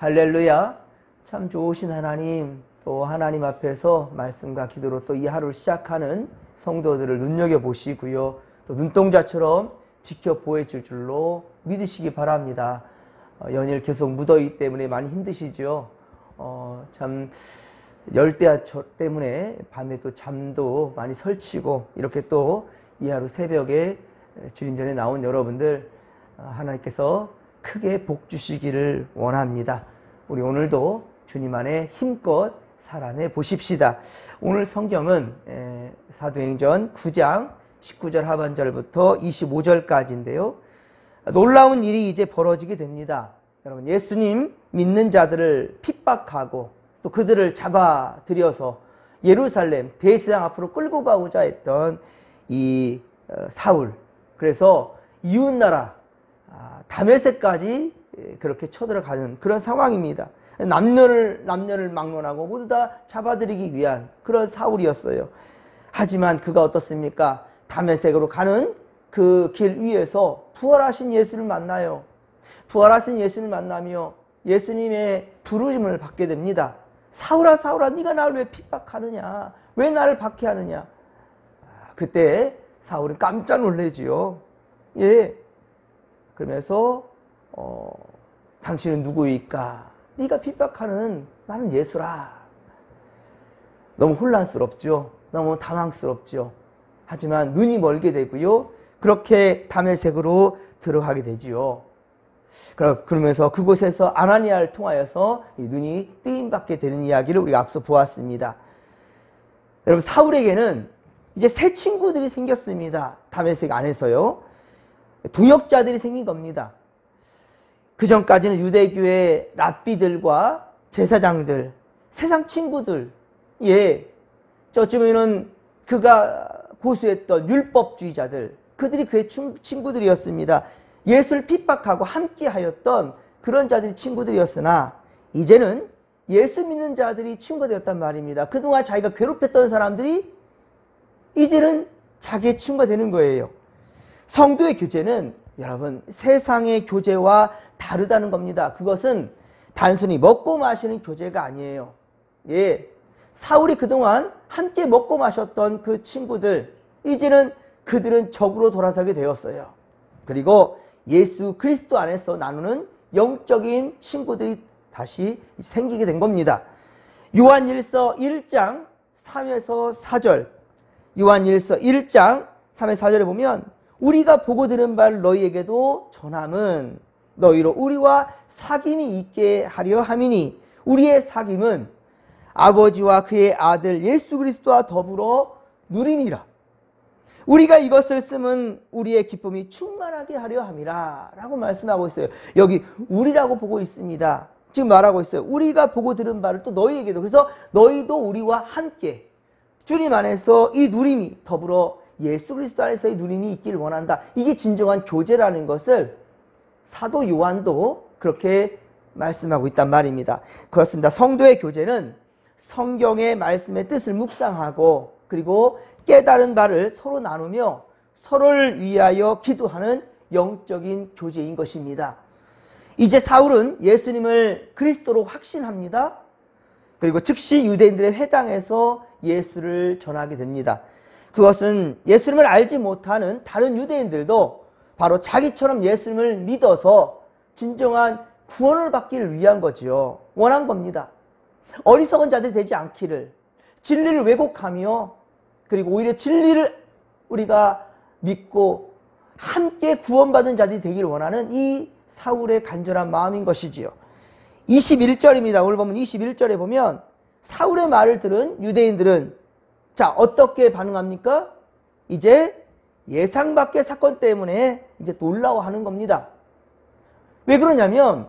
할렐루야. 참 좋으신 하나님, 또 하나님 앞에서 말씀과 기도로 또 이 하루를 시작하는 성도들을 눈여겨보시고요. 또 눈동자처럼 지켜보여줄 줄로 믿으시기 바랍니다. 연일 계속 무더위 때문에 많이 힘드시죠. 참 열대야철 때문에 밤에 또 잠도 많이 설치고, 이렇게 또 이 하루 새벽에 주님 전에 나온 여러분들 하나님께서 크게 복 주시기를 원합니다. 우리 오늘도 주님 안에 힘껏 살아내 보십시다. 오늘 성경은 사도행전 9장 19절 하반절부터 25절까지인데요. 놀라운 일이 이제 벌어지게 됩니다. 여러분, 예수님 믿는 자들을 핍박하고 또 그들을 잡아들여서 예루살렘 대제사장 앞으로 끌고 가고자 했던 이 사울, 그래서 이웃나라 다메섹까지 그렇게 쳐들어가는 그런 상황입니다. 남녀를 막론하고 모두 다 잡아들이기 위한 그런 사울이었어요. 하지만 그가 어떻습니까? 다메섹으로 가는 그 길 위에서 부활하신 예수를 만나요. 부활하신 예수를 만나며 예수님의 부르심을 받게 됩니다. 사울아, 사울아, 네가 나를 왜 핍박하느냐? 왜 나를 박해하느냐? 그때 사울은 깜짝 놀라지요. 예. 그러면서 당신은 누구이까? 네가 핍박하는 나는 예수라. 너무 혼란스럽죠. 너무 당황스럽죠. 하지만 눈이 멀게 되고요. 그렇게 다메섹으로 들어가게 되지요. 그러면서 그곳에서 아나니아를 통하여서 눈이 뜨임받게 되는 이야기를 우리가 앞서 보았습니다. 여러분, 사울에게는 이제 새 친구들이 생겼습니다. 다메섹 안에서요. 동역자들이 생긴 겁니다. 그 전까지는 유대교의 랍비들과 제사장들, 세상 친구들, 어쩌면은 그가 고수했던 율법주의자들, 그들이 그의 친구들이었습니다. 예수를 핍박하고 함께 하였던 그런 자들이 친구들이었으나 이제는 예수 믿는 자들이 친구가 되었단 말입니다. 그동안 자기가 괴롭혔던 사람들이 이제는 자기의 친구가 되는 거예요. 성도의 교제는 여러분 세상의 교제와 다르다는 겁니다. 그것은 단순히 먹고 마시는 교제가 아니에요. 사울이 그동안 함께 먹고 마셨던 그 친구들, 이제는 그들은 적으로 돌아서게 되었어요. 그리고 예수 그리스도 안에서 나누는 영적인 친구들이 다시 생기게 된 겁니다. 요한일서 1장 3에서 4절, 요한일서 1장 3에서 4절에 보면 우리가 보고 들은 바를 너희에게도 전함은 너희로 우리와 사귐이 있게 하려 함이니 우리의 사귐은 아버지와 그의 아들 예수 그리스도와 더불어 누림이라. 우리가 이것을 쓰면 우리의 기쁨이 충만하게 하려 함이라 라고 말씀하고 있어요. 여기 우리라고 보고 있습니다. 지금 말하고 있어요. 우리가 보고 들은 바를 또 너희에게도, 그래서 너희도 우리와 함께 주님 안에서 이 누림이, 더불어 예수 그리스도 안에서의 누림이 있기를 원한다. 이게 진정한 교제라는 것을 사도 요한도 그렇게 말씀하고 있단 말입니다. 그렇습니다. 성도의 교제는 성경의 말씀의 뜻을 묵상하고 그리고 깨달은 바를 서로 나누며 서로를 위하여 기도하는 영적인 교제인 것입니다. 이제 사울은 예수님을 그리스도로 확신합니다. 그리고 즉시 유대인들의 회당에서 예수를 전하게 됩니다. 그것은 예수님을 알지 못하는 다른 유대인들도 바로 자기처럼 예수님을 믿어서 진정한 구원을 받기를 위한 거지요. 원한 겁니다. 어리석은 자들이 되지 않기를, 진리를 왜곡하며 그리고 오히려 진리를 우리가 믿고 함께 구원받은 자들이 되기를 원하는 이 사울의 간절한 마음인 것이지요. 21절입니다. 오늘 보면 21절에 보면 사울의 말을 들은 유대인들은 자, 어떻게 반응합니까? 이제 예상 밖의 사건 때문에 이제 놀라워하는 겁니다. 왜 그러냐면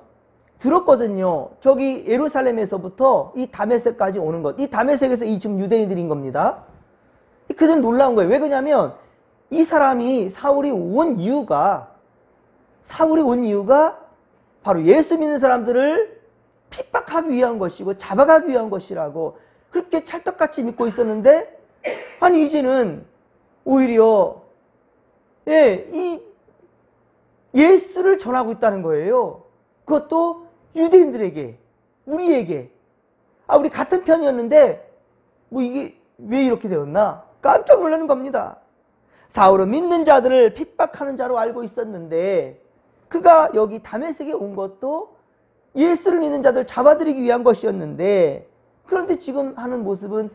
들었거든요. 저기 예루살렘에서부터 이 다메섹까지 오는 것. 이 다메섹에서 이 지금 유대인들인 겁니다. 그들은 놀라운 거예요. 왜 그러냐면 이 사람이 사울이 온 이유가 바로 예수 믿는 사람들을 핍박하기 위한 것이고 잡아가기 위한 것이라고 그렇게 찰떡같이 믿고 있었는데, 아니 이제는 오히려 이 예수를 전하고 있다는 거예요. 그것도 유대인들에게. 우리에게. 우리 같은 편이었는데 뭐 이게 왜 이렇게 되었나? 깜짝 놀라는 겁니다. 사울은 믿는 자들을 핍박하는 자로 알고 있었는데 그가 여기 다메섹에 온 것도 예수를 믿는 자들 잡아들이기 위한 것이었는데, 그런데 지금 하는 모습은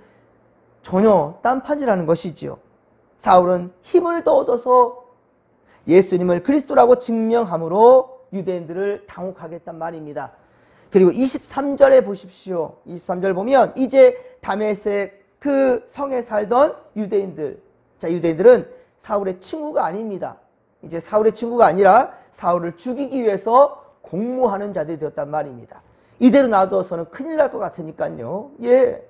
전혀 딴판이라는 것이지요. 사울은 힘을 더 얻어서 예수님을 그리스도라고 증명함으로 유대인들을 당혹하겠단 말입니다. 그리고 23절에 보십시오. 23절 보면 이제 다메섹 그 성에 살던 유대인들, 자, 유대인들은 사울의 친구가 아닙니다. 이제 사울의 친구가 아니라 사울을 죽이기 위해서 공모하는 자들이 되었단 말입니다. 이대로 놔두어서는 큰일 날 것 같으니까요. 예.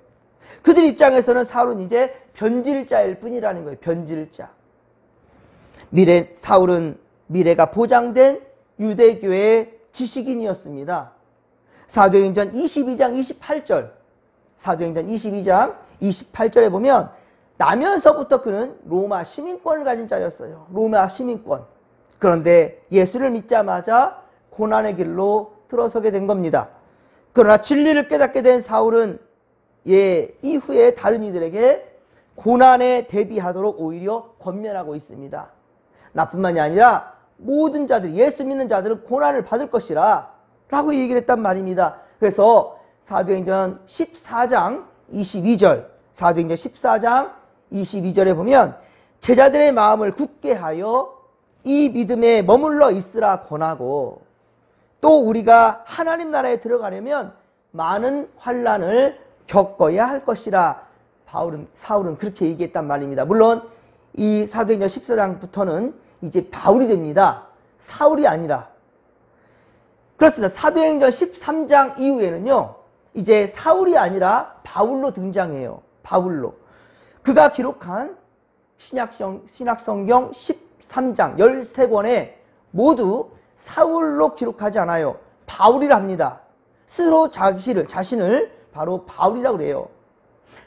그들 입장에서는 사울은 이제 변질자일 뿐이라는 거예요. 변질자. 사울은 미래가 보장된 유대교의 지식인이었습니다. 사도행전 22장 28절, 사도행전 22장 28절에 보면 나면서부터 그는 로마 시민권을 가진 자였어요. 로마 시민권. 그런데 예수를 믿자마자 고난의 길로 들어서게 된 겁니다. 그러나 진리를 깨닫게 된 사울은 이후에 다른 이들에게 고난에 대비하도록 오히려 권면하고 있습니다. 나뿐만이 아니라 모든 자들, 예수 믿는 자들은 고난을 받을 것이라 라고 얘기를 했단 말입니다. 그래서 사도행전 14장 22절, 사도행전 14장 22절에 보면 제자들의 마음을 굳게 하여 이 믿음에 머물러 있으라 권하고, 또 우리가 하나님 나라에 들어가려면 많은 환난을 겪어야 할 것이라 사울은 그렇게 얘기했단 말입니다. 물론 이 사도행전 14장부터는 이제 바울이 됩니다. 사울이 아니라. 그렇습니다. 사도행전 13장 이후에는요, 이제 사울이 아니라 바울로 등장해요. 바울로. 그가 기록한 신약성경 13장 13권에 모두 사울로 기록하지 않아요. 바울이라 합니다. 스스로 자신을 바로 바울이라고 그래요.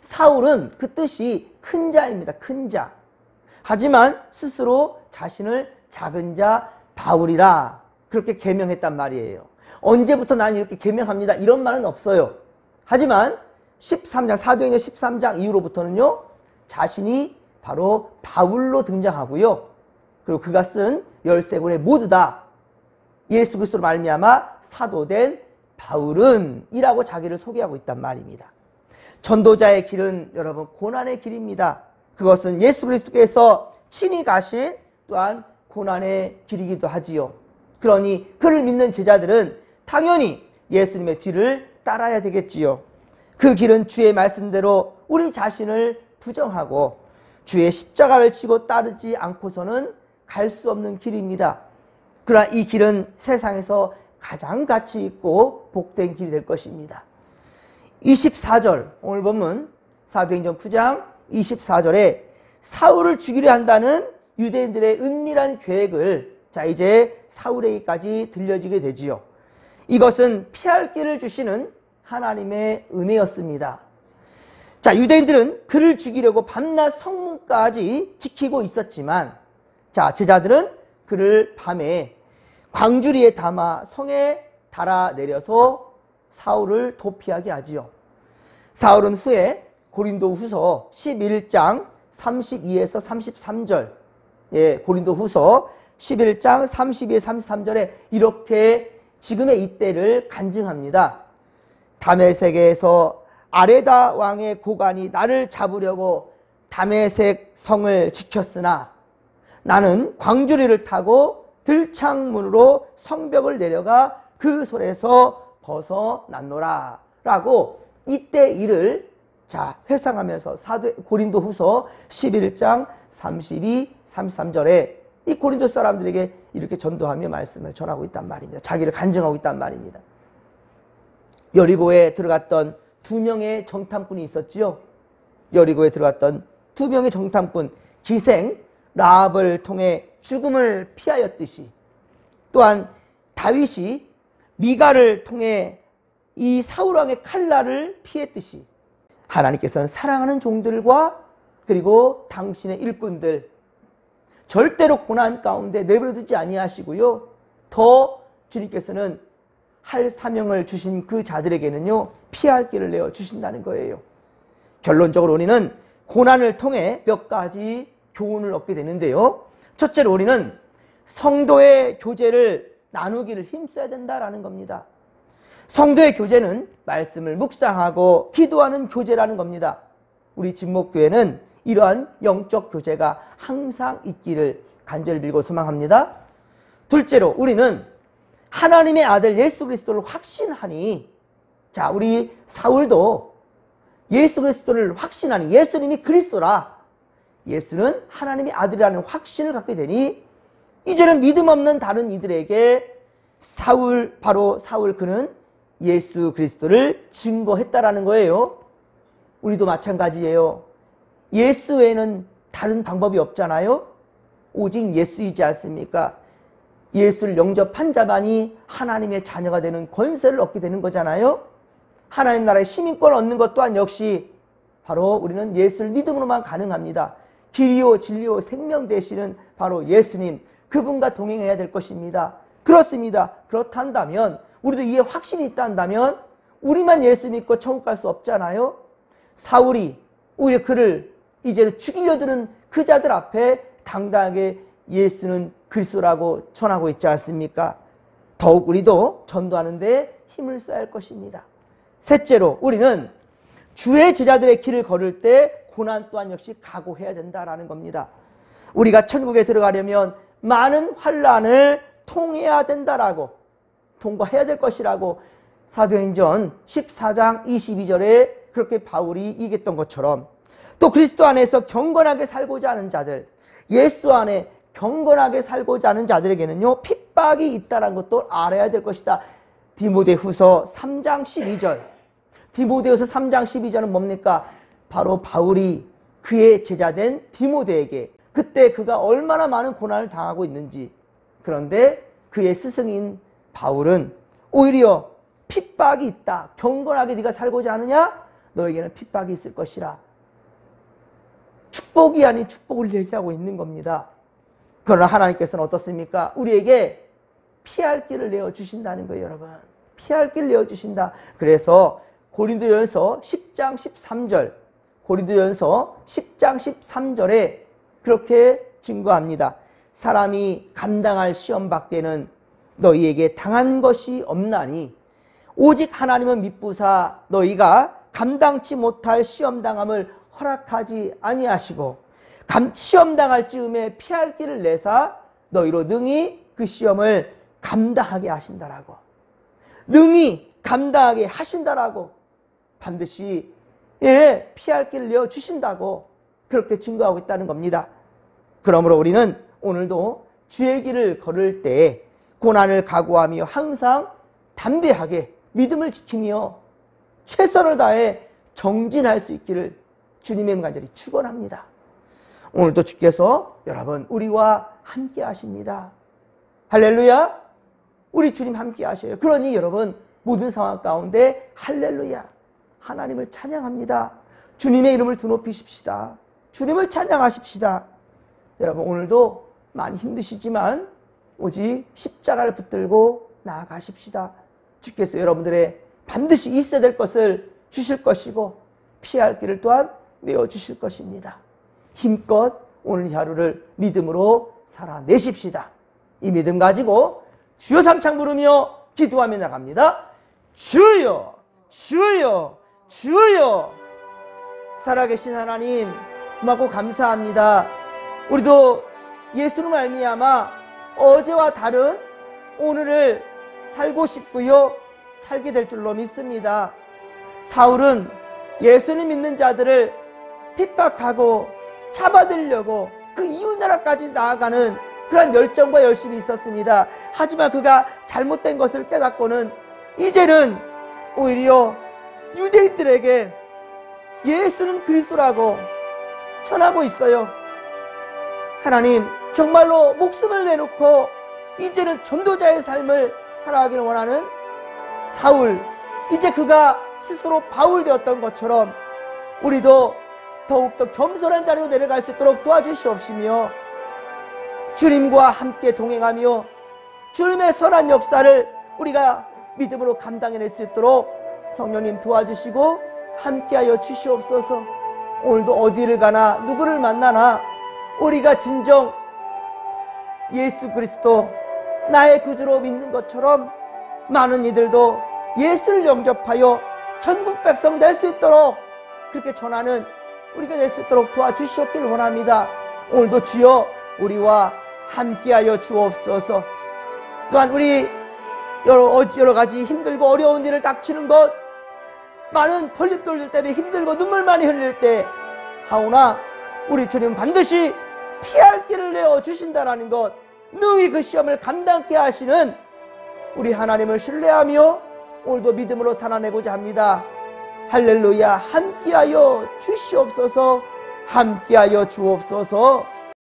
사울은 그 뜻이 큰 자입니다. 큰 자. 하지만 스스로 자신을 작은 자 바울이라 그렇게 계명했단 말이에요. 언제부터 난 이렇게 계명합니다 이런 말은 없어요. 하지만 13장 사도행전 13장 이후로부터는요, 자신이 바로 바울로 등장하고요. 그리고 그가 쓴 13권에 모두 다 예수 그리스도로 말미암아 사도된 바울은 이라고 자기를 소개하고 있단 말입니다. 전도자의 길은 여러분 고난의 길입니다. 그것은 예수 그리스도께서 친히 가신 또한 고난의 길이기도 하지요. 그러니 그를 믿는 제자들은 당연히 예수님의 뒤를 따라야 되겠지요. 그 길은 주의 말씀대로 우리 자신을 부정하고 주의 십자가를 지고 따르지 않고서는 갈 수 없는 길입니다. 그러나 이 길은 세상에서 가장 가치 있고 복된 길이 될 것입니다. 24절 오늘 본문 사도행전 9장 24절에 사울을 죽이려 한다는 유대인들의 은밀한 계획을 이제 사울에게까지 들려지게 되지요. 이것은 피할 길을 주시는 하나님의 은혜였습니다. 유대인들은 그를 죽이려고 밤낮 성문까지 지키고 있었지만 제자들은 그를 밤에 광주리에 담아 성에 달아 내려서 사울을 도피하게 하지요. 사울은 후에 고린도후서 11장 32에서 33절, 고린도후서 11장 32에서 33절에 이렇게 지금의 이때를 간증합니다. 다메섹에서 아레다 왕의 고관이 나를 잡으려고 다메섹 성을 지켰으나 나는 광주리를 타고 들창문으로 성벽을 내려가 그 솔에서 벗어났노라 라고 이때 일을 회상하면서 고린도후서 11장 32, 33절에 이 고린도 사람들에게 이렇게 전도하며 말씀을 전하고 있단 말입니다. 자기를 간증하고 있단 말입니다. 여리고에 들어갔던 2명의 정탐꾼이 있었지요. 여리고에 들어갔던 2명의 정탐꾼, 기생 라합을 통해 죽음을 피하였듯이, 또한 다윗이 미가를 통해 이 사울왕의 칼날을 피했듯이 하나님께서는 사랑하는 종들과 그리고 당신의 일꾼들 절대로 고난 가운데 내버려두지 아니하시고요, 더 주님께서는 할 사명을 주신 그 자들에게는요, 피할 길을 내어 주신다는 거예요. 결론적으로 우리는 고난을 통해 몇 가지 교훈을 얻게 되는데요. 첫째로 우리는 성도의 교제를 나누기를 힘써야 된다라는 겁니다. 성도의 교제는 말씀을 묵상하고 기도하는 교제라는 겁니다. 우리 진목교회는 이러한 영적 교제가 항상 있기를 간절히 빌고 소망합니다. 둘째로 우리는 하나님의 아들 예수 그리스도를 확신하니, 자, 우리 사울도 예수 그리스도를 확신하니, 예수님이 그리스도라, 예수는 하나님의 아들이라는 확신을 갖게 되니 이제는 믿음 없는 다른 이들에게 바로 사울 그는 예수 그리스도를 증거했다라는 거예요. 우리도 마찬가지예요. 예수 외에는 다른 방법이 없잖아요. 오직 예수이지 않습니까? 예수를 영접한 자만이 하나님의 자녀가 되는 권세를 얻게 되는 거잖아요. 하나님 나라의 시민권을 얻는 것 또한 역시 바로 우리는 예수를 믿음으로만 가능합니다. 길이요 진리요 생명 되시는 바로 예수님, 그분과 동행해야 될 것입니다. 그렇습니다. 그렇단다면, 우리도 이에 확신이 있다 한다면 우리만 예수 믿고 천국 갈 수 없잖아요. 사울이 오히려 그를 이제는 죽이려 드는 그 자들 앞에 당당하게 예수는 그리스도라고 전하고 있지 않습니까? 더욱 우리도 전도하는 데 힘을 써야 할 것입니다. 셋째로 우리는 주의 제자들의 길을 걸을 때 고난 또한 역시 각오해야 된다라는 겁니다. 우리가 천국에 들어가려면 많은 환난을 통해야 된다라고, 통과해야 될 것이라고 사도행전 14장 22절에 그렇게 바울이 얘기했던 것처럼, 또 그리스도 안에서 경건하게 살고자 하는 자들, 예수 안에 경건하게 살고자 하는 자들에게는요, 핍박이 있다는 것도 알아야 될 것이다. 디모데후서 3장 12절. 디모데후서 3장 12절은 뭡니까? 바로 바울이 그의 제자된 디모데에게 그때 그가 얼마나 많은 고난을 당하고 있는지, 그런데 그의 스승인 바울은 오히려 핍박이 있다, 경건하게 네가 살고자 하느냐? 너에게는 핍박이 있을 것이라. 축복이 아닌 축복을 얘기하고 있는 겁니다. 그러나 하나님께서는 어떻습니까? 우리에게 피할 길을 내어주신다는 거예요, 여러분. 피할 길을 내어주신다. 그래서 고린도전서 10장 13절, 고린도전서 10장 13절에 그렇게 증거합니다. 사람이 감당할 시험 밖에는 너희에게 당한 것이 없나니 오직 하나님은 미쁘사 너희가 감당치 못할 시험당함을 허락하지 아니하시고 시험당할 즈음에 피할 길을 내사 너희로 능히 그 시험을 감당하게 하신다라고, 능히 감당하게 하신다라고, 반드시 피할 길을 내어주신다고 그렇게 증거하고 있다는 겁니다. 그러므로 우리는 오늘도 주의 길을 걸을 때 고난을 각오하며 항상 담대하게 믿음을 지키며 최선을 다해 정진할 수 있기를 주님의 간절히 축원합니다. 오늘도 주께서 여러분 우리와 함께 하십니다. 할렐루야. 우리 주님 함께 하셔요. 그러니 여러분 모든 상황 가운데 할렐루야, 하나님을 찬양합니다. 주님의 이름을 드높이십시다. 주님을 찬양하십시다. 여러분 오늘도 많이 힘드시지만 오직 십자가를 붙들고 나아가십시다. 주께서 여러분들의 반드시 있어야 될 것을 주실 것이고 피할 길을 또한 내어주실 것입니다. 힘껏 오늘 하루를 믿음으로 살아내십시다. 이 믿음 가지고 주여 삼창 부르며 기도하며 나갑니다. 주여, 주여, 주여. 살아계신 하나님 고맙고 감사합니다. 우리도 예수로 말미암아 어제와 다른 오늘을 살고 싶고요, 살게 될 줄로 믿습니다. 사울은 예수님 믿는 자들을 핍박하고 잡아들려고 그 이웃나라까지 나아가는 그런 열정과 열심이 있었습니다. 하지만 그가 잘못된 것을 깨닫고는 이제는 오히려 유대인들에게 예수는 그리스도라고 전하고 있어요. 하나님 정말로 목숨을 내놓고 이제는 전도자의 삶을 살아가기를 원하는 사울, 이제 그가 스스로 바울 되었던 것처럼 우리도 더욱더 겸손한 자리로 내려갈 수 있도록 도와주시옵시며 주님과 함께 동행하며 주님의 선한 역사를 우리가 믿음으로 감당해낼 수 있도록 성령님 도와주시고 함께하여 주시옵소서. 오늘도 어디를 가나 누구를 만나나 우리가 진정 예수 그리스도 나의 구주로 믿는 것처럼 많은 이들도 예수를 영접하여 천국 백성 될 수 있도록 그렇게 전하는 우리가 될 수 있도록 도와주시옵기를 원합니다. 오늘도 주여 우리와 함께하여 주옵소서. 또한 우리 여러 가지 힘들고 어려운 일을 닥치는 것, 많은 걸림돌들 때문에 힘들고 눈물 많이 흘릴 때 하오나 우리 주님 반드시 피할 길을 내어 주신다라는 것, 능히 그 시험을 감당케 하시는 우리 하나님을 신뢰하며 오늘도 믿음으로 살아내고자 합니다. 할렐루야. 함께하여 주시옵소서. 함께하여 주옵소서.